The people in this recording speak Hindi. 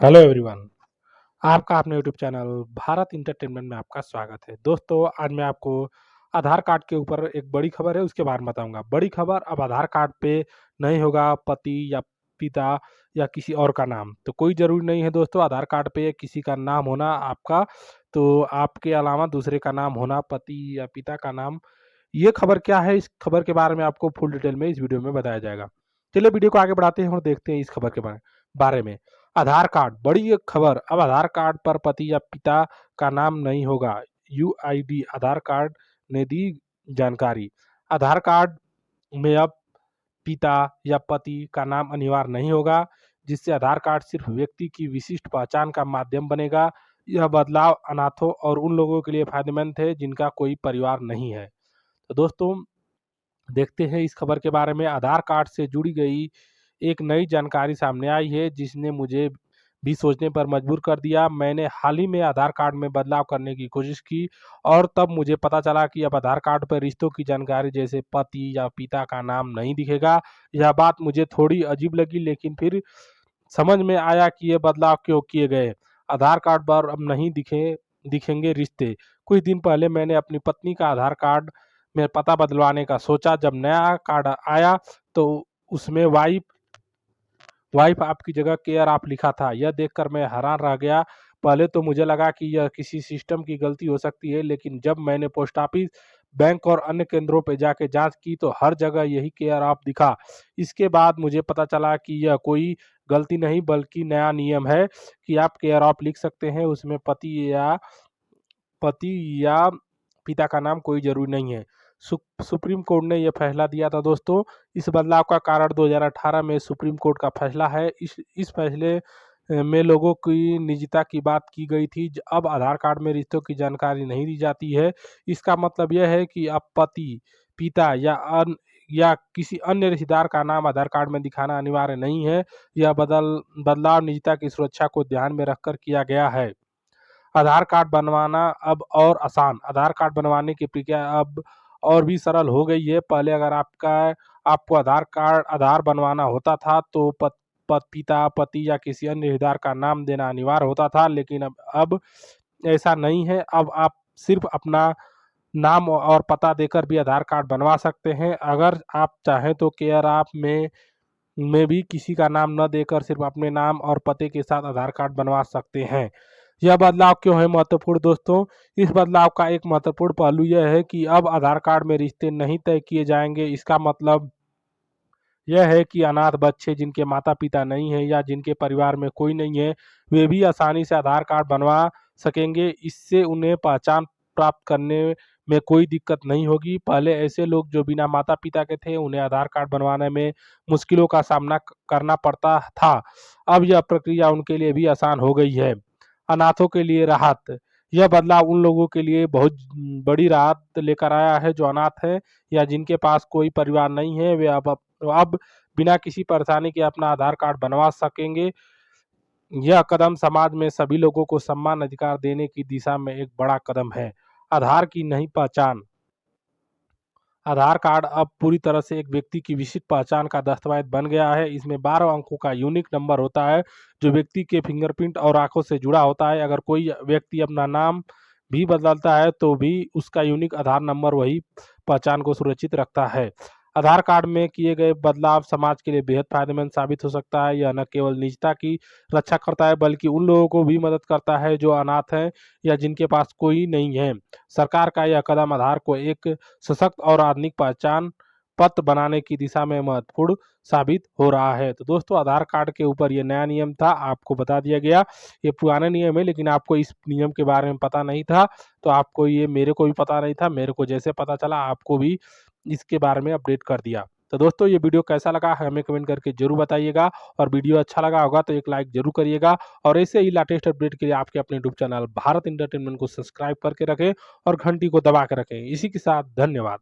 Hello everyone. आपका अपने यूट्यूब चैनल भारत इंटरटेनमेंट में आपका स्वागत है। दोस्तों, आज मैं आपको आधार कार्ड के ऊपर एक बड़ी खबर है उसके बारे में बताऊंगा। बड़ी खबर, अब आधार कार्ड पे नहीं होगा पति या पिता या किसी और का नाम। तो कोई ज़रूरी नहीं है दोस्तों आधार कार्ड पे किसी का नाम होना आपका, तो आपके अलावा दूसरे का नाम होना, पति या पिता का नाम। ये खबर क्या है, इस खबर के बारे में आपको फुल डिटेल में इस वीडियो में बताया जाएगा। चलिए वीडियो को आगे बढ़ाते हैं और देखते हैं इस खबर के बारे में। आधार कार्ड, बड़ी एक खबर, अब आधार कार्ड पर पति या पिता का नाम नहीं होगा। यूआईडी आधार कार्ड ने दी जानकारी। आधार कार्ड में अब पिता या पति का नाम अनिवार्य नहीं होगा, जिससे आधार कार्ड सिर्फ व्यक्ति की विशिष्ट पहचान का माध्यम बनेगा। यह बदलाव अनाथों और उन लोगों के लिए फायदेमंद है जिनका कोई परिवार नहीं है। तो दोस्तों, देखते हैं इस खबर के बारे में। आधार कार्ड से जुड़ी गई एक नई जानकारी सामने आई है जिसने मुझे भी सोचने पर मजबूर कर दिया। मैंने हाल ही में आधार कार्ड में बदलाव करने की कोशिश की और तब मुझे पता चला कि अब आधार कार्ड पर रिश्तों की जानकारी जैसे पति या पिता का नाम नहीं दिखेगा। यह बात मुझे थोड़ी अजीब लगी, लेकिन फिर समझ में आया कि ये बदलाव क्यों किए गए। आधार कार्ड पर अब नहीं दिखेंगे रिश्ते। कुछ दिन पहले मैंने अपनी पत्नी का आधार कार्ड में पता बदलवाने का सोचा। जब नया कार्ड आया तो उसमें वाइफ आपकी जगह केयर आप लिखा था। यह देखकर मैं हैरान रह गया। पहले तो मुझे लगा कि यह किसी सिस्टम की गलती हो सकती है, लेकिन जब मैंने पोस्ट ऑफिस, बैंक और अन्य केंद्रों पर जाके जांच की तो हर जगह यही केयर ऑफ दिखा। इसके बाद मुझे पता चला कि यह कोई गलती नहीं बल्कि नया नियम है कि आप केयर ऑफ लिख सकते हैं। उसमें पति या पिता का नाम कोई जरूरी नहीं है। सुप्रीम कोर्ट ने यह फैसला दिया था दोस्तों। इस बदलाव का कारण 2018 में सुप्रीम कोर्ट का फैसला है। इस फैसले में लोगों की निजता की बात की गई थी। अब आधार कार्ड में रिश्तों की जानकारी नहीं दी जाती है। इसका मतलब यह है कि अब पति, पिता या किसी अन्य रिश्तेदार का नाम आधार कार्ड में दिखाना अनिवार्य नहीं है। यह बदलाव निजता की सुरक्षा को ध्यान में रखकर किया गया है। आधार कार्ड बनवाना अब और आसान। आधार कार्ड बनवाने की प्रक्रिया अब और भी सरल हो गई है। पहले अगर आपको आधार बनवाना होता था तो पिता, पति या किसी अन्य रिश्तेदार का नाम देना अनिवार्य होता था, लेकिन अब ऐसा नहीं है। अब आप सिर्फ अपना नाम और पता देकर भी आधार कार्ड बनवा सकते हैं। अगर आप चाहें तो केयर आप में भी किसी का नाम न देकर सिर्फ अपने नाम और पते के साथ आधार कार्ड बनवा सकते हैं। यह बदलाव क्यों है महत्वपूर्ण दोस्तों? इस बदलाव का एक महत्वपूर्ण पहलू यह है कि अब आधार कार्ड में रिश्ते नहीं तय किए जाएंगे। इसका मतलब यह है कि अनाथ बच्चे जिनके माता पिता नहीं है या जिनके परिवार में कोई नहीं है, वे भी आसानी से आधार कार्ड बनवा सकेंगे। इससे उन्हें पहचान प्राप्त करने में कोई दिक्कत नहीं होगी। पहले ऐसे लोग जो बिना माता पिता के थे, उन्हें आधार कार्ड बनवाने में मुश्किलों का सामना करना पड़ता था। अब यह प्रक्रिया उनके लिए भी आसान हो गई है। अनाथों के लिए राहत, यह बदलाव उन लोगों के लिए बहुत बड़ी राहत लेकर आया है जो अनाथ है या जिनके पास कोई परिवार नहीं है। वे अब बिना किसी परेशानी के अपना आधार कार्ड बनवा सकेंगे। यह कदम समाज में सभी लोगों को समान अधिकार देने की दिशा में एक बड़ा कदम है। आधार की नई पहचान, आधार कार्ड अब पूरी तरह से एक व्यक्ति की विशिष्ट पहचान का दस्तावेज बन गया है। इसमें 12 अंकों का यूनिक नंबर होता है जो व्यक्ति के फिंगरप्रिंट और आंखों से जुड़ा होता है। अगर कोई व्यक्ति अपना नाम भी बदलता है तो भी उसका यूनिक आधार नंबर वही पहचान को सुरक्षित रखता है। आधार कार्ड में किए गए बदलाव समाज के लिए बेहद फायदेमंद साबित हो सकता है। यह न केवल निजता की रक्षा करता है बल्कि उन लोगों को भी मदद करता है जो अनाथ हैं या जिनके पास कोई नहीं है। सरकार का यह कदम आधार को एक सशक्त और आधुनिक पहचान पत्र बनाने की दिशा में महत्वपूर्ण साबित हो रहा है। तो दोस्तों, आधार कार्ड के ऊपर ये नया नियम था, आपको बता दिया गया। ये पुराना नियम है लेकिन आपको इस नियम के बारे में पता नहीं था, तो आपको ये, मेरे को भी पता नहीं था, मेरे को जैसे पता चला आपको भी इसके बारे में अपडेट कर दिया। तो दोस्तों, ये वीडियो कैसा लगा हमें कमेंट करके जरूर बताइएगा, और वीडियो अच्छा लगा होगा तो एक लाइक जरूर करिएगा। और ऐसे ही लेटेस्ट अपडेट के लिए आपके अपने यूट्यूब चैनल भारत इंटरटेनमेंट को सब्सक्राइब करके रखें और घंटी को दबा के रखें। इसी के साथ धन्यवाद।